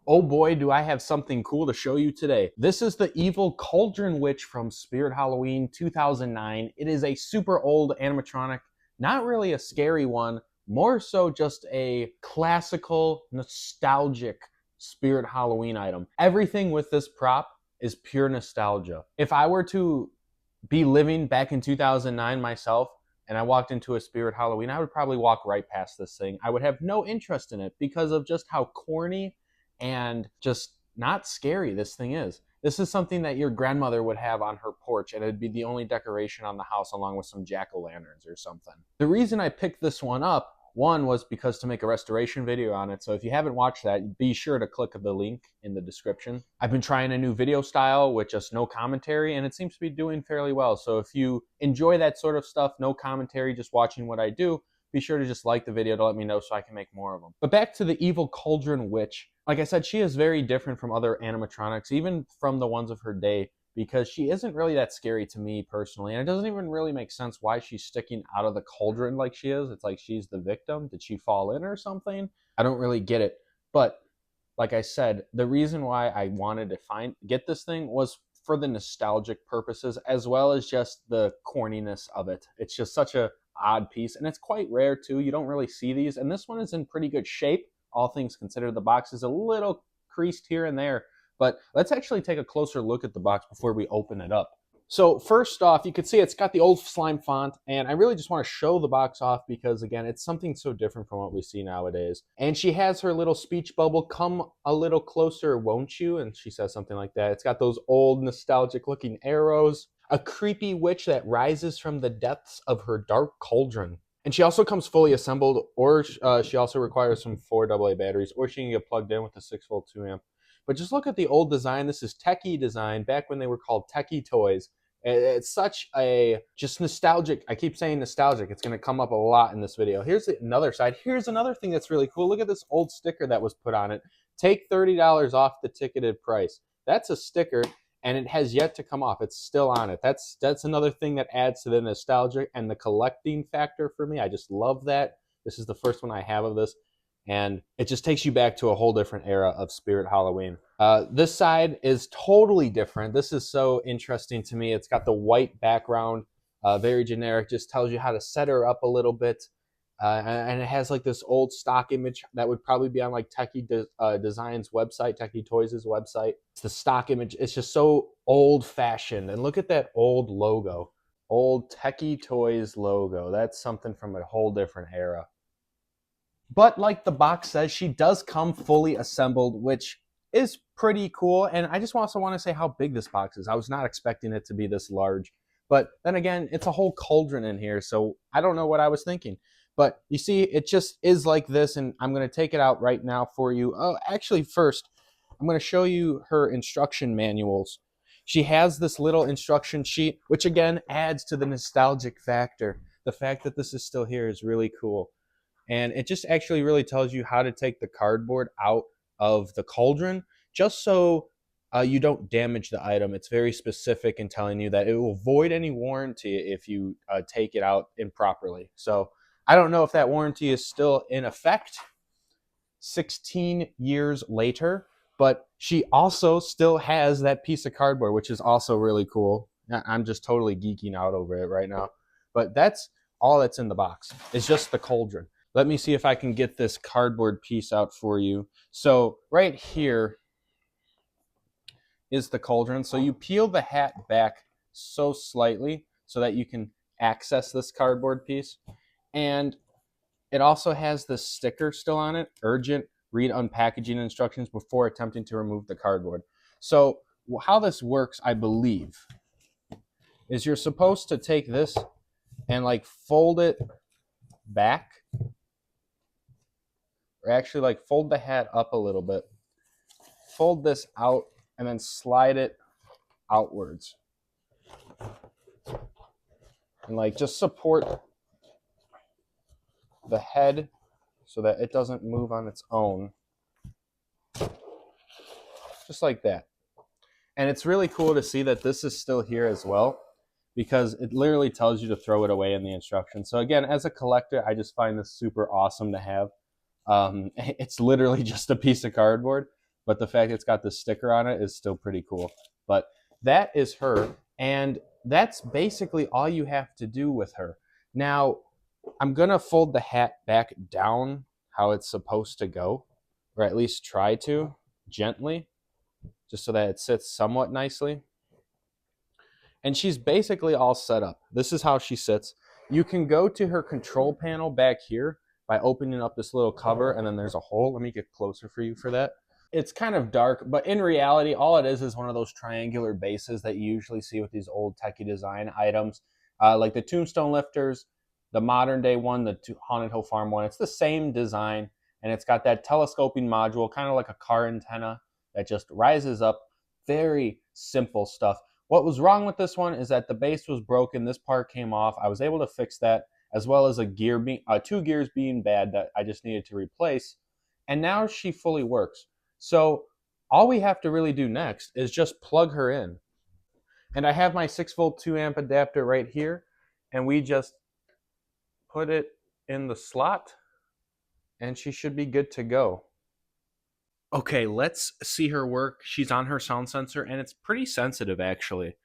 Oh boy, do I have something cool to show you today. This is the evil Cauldron Witch from Spirit Halloween 2009. It is a super old animatronic, not really a scary one, more so just a classical, nostalgic Spirit Halloween item. Everything with this prop is pure nostalgia. If I were to be living back in 2009 myself, and I walked into a Spirit Halloween, I would probably walk right past this thing. I would have no interest in it because of just how corny and just not scary this thing is. This is something that your grandmother would have on her porch, and it'd be the only decoration on the house along with some jack-o'-lanterns or something. The reason I picked this one up, one was because to make a restoration video on it, so if you haven't watched that, be sure to click the link in the description. I've been trying a new video style with just no commentary, and it seems to be doing fairly well. So if you enjoy that sort of stuff, no commentary, just watching what I do, be sure to just like the video to let me know so I can make more of them. But back to the evil Cauldron Witch. Like I said, she is very different from other animatronics, even from the ones of her day, because she isn't really that scary to me personally. And it doesn't even really make sense why she's sticking out of the cauldron like she is. It's like she's the victim. Did she fall in or something? I don't really get it. But like I said, the reason why I wanted to get this thing was for the nostalgic purposes, as well as just the corniness of it. It's just such a odd piece, and it's quite rare too. You don't really see these, and this one is in pretty good shape, all things considered. The box is a little creased here and there, but let's actually take a closer look at the box before we open it up. So first off, you can see it's got the old slime font, and I really just want to show the box off because, again, it's something so different from what we see nowadays. And she has her little speech bubble, "Come a little closer, won't you?" And she says something like that. It's got those old nostalgic-looking arrows, a creepy witch that rises from the depths of her dark cauldron. And she also comes fully assembled, or she also requires some 4 AA batteries, or she can get plugged in with a 6-volt 2-amp. But just look at the old design. This is techie design, back when they were called techie toys. It's such a just nostalgic. I keep saying nostalgic. It's going to come up a lot in this video. Here's another side. Here's another thing that's really cool. Look at this old sticker that was put on it. Take $30 off the ticketed price. That's a sticker, and it has yet to come off. It's still on it. That's another thing that adds to the nostalgia and the collecting factor for me. I just love that. This is the first one I have of this, and it just takes you back to a whole different era of Spirit Halloween. This side is totally different. This is so interesting to me. It's got the white background, very generic, just tells you how to set her up a little bit. And it has like this old stock image that would probably be on like Techie Design's website, Techie Toys' website. It's the stock image. It's just so old-fashioned. And look at that old logo. Old Techie Toys logo. That's something from a whole different era. But like the box says, she does come fully assembled, which is pretty cool. And I just also want to say how big this box is. I was not expecting it to be this large. But then again, it's a whole cauldron in here, so I don't know what I was thinking. But you see, it just is like this, and I'm going to take it out right now for you. Oh, actually, first, I'm going to show you her instruction manuals. She has this little instruction sheet, which again adds to the nostalgic factor. The fact that this is still here is really cool. And it just actually really tells you how to take the cardboard out of the cauldron, just so you don't damage the item. It's very specific in telling you that it will void any warranty if you take it out improperly. So I don't know if that warranty is still in effect 16 years later, but she also still has that piece of cardboard, which is also really cool. I'm just totally geeking out over it right now. But that's all that's in the box. It's just the cauldron. Let me see if I can get this cardboard piece out for you. So right here is the cauldron. So you peel the hat back so slightly so that you can access this cardboard piece. And it also has this sticker still on it, urgent, read unpackaging instructions before attempting to remove the cardboard. So how this works, I believe, is you're supposed to take this and like fold it back, or actually like fold the hat up a little bit, fold this out, and then slide it outwards. And like just support the head so that it doesn't move on its own. Just like that. And it's really cool to see that this is still here as well, because it literally tells you to throw it away in the instructions. So again, as a collector, I just find this super awesome to have. It's literally just a piece of cardboard, but the fact it's got the sticker on it is still pretty cool. But that is her, and that's basically all you have to do with her. Now, I'm going to fold the hat back down how it's supposed to go, or at least try to, gently, just so that it sits somewhat nicely. And she's basically all set up. This is how she sits. You can go to her control panel back here by opening up this little cover, and then there's a hole. Let me get closer for you for that. It's kind of dark, but in reality, all it is one of those triangular bases that you usually see with these old techie design items, like the Tombstone lifters, the modern day one, the Haunted Hill Farm one. It's the same design, and it's got that telescoping module, kind of like a car antenna that just rises up. Very simple stuff. What was wrong with this one is that the base was broken. This part came off. I was able to fix that, as well as two gears being bad that I just needed to replace. And now she fully works. So all we have to really do next is just plug her in. And I have my 6-volt 2-amp adapter right here. And we just put it in the slot, and she should be good to go. Okay, let's see her work. She's on her sound sensor, and it's pretty sensitive, actually.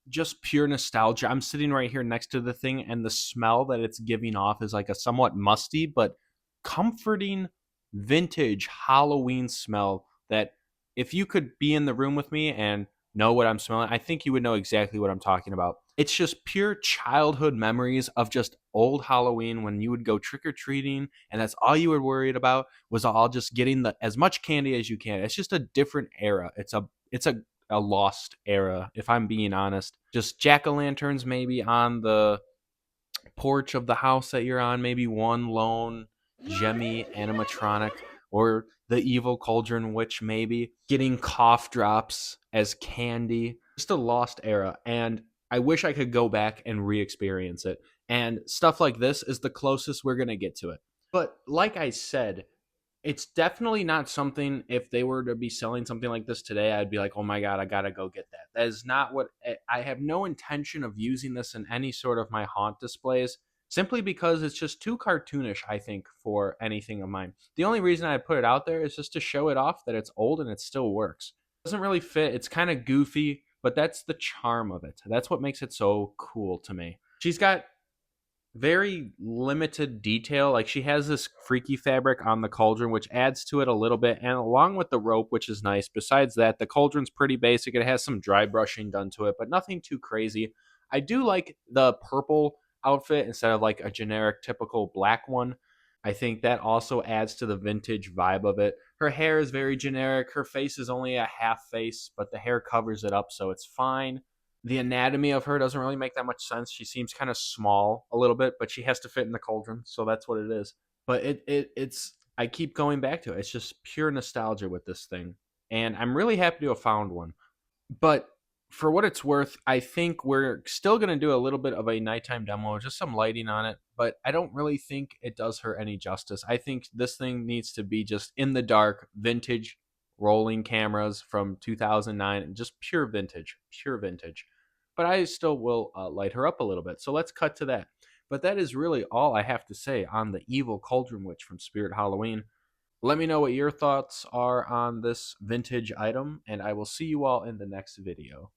Just pure nostalgia. I'm sitting right here next to the thing, and the smell that it's giving off is like a somewhat musty but comforting vintage Halloween smell that if you could be in the room with me and know what I'm smelling, I think you would know exactly what I'm talking about. It's just pure childhood memories of just old Halloween when you would go trick or treating, and that's all you were worried about was all just getting the as much candy as you can. It's just a different era. It's a lost era, if I'm being honest. Just jack-o'-lanterns maybe on the porch of the house that you're on, maybe one lone Jemmy animatronic, or the evil Cauldron witch maybe, getting cough drops as candy. Just a lost era, and I wish I could go back and re-experience it. And stuff like this is the closest we're going to get to it. But like I said, it's definitely not something, if they were to be selling something like this today, I'd be like, oh my God, I gotta go get that. That is not what I have no intention of using this in any sort of my haunt displays, simply because it's just too cartoonish, I think, for anything of mine. The only reason I put it out there is just to show it off that it's old and it still works. It doesn't really fit. It's kind of goofy, but that's the charm of it. That's what makes it so cool to me. She's got very limited detail. Like she has this freaky fabric on the cauldron, which adds to it a little bit, and along with the rope, which is nice. Besides that, the cauldron's pretty basic. It has some dry brushing done to it, but nothing too crazy. I do like the purple outfit instead of like a generic typical black one. I think that also adds to the vintage vibe of it. Her hair is very generic. Her face is only a half face, but the hair covers it up, so it's fine. The anatomy of her doesn't really make that much sense. She seems kind of small a little bit, but she has to fit in the cauldron, so that's what it is. But it's I keep going back to it. It's just pure nostalgia with this thing, and I'm really happy to have found one. But for what it's worth, I think we're still going to do a little bit of a nighttime demo, just some lighting on it, but I don't really think it does her any justice. I think this thing needs to be just in the dark, vintage rolling cameras from 2009, and just pure vintage, pure vintage. But I still will light her up a little bit. So let's cut to that. But that is really all I have to say on the evil Cauldron Witch from Spirit Halloween. Let me know what your thoughts are on this vintage item, and I will see you all in the next video.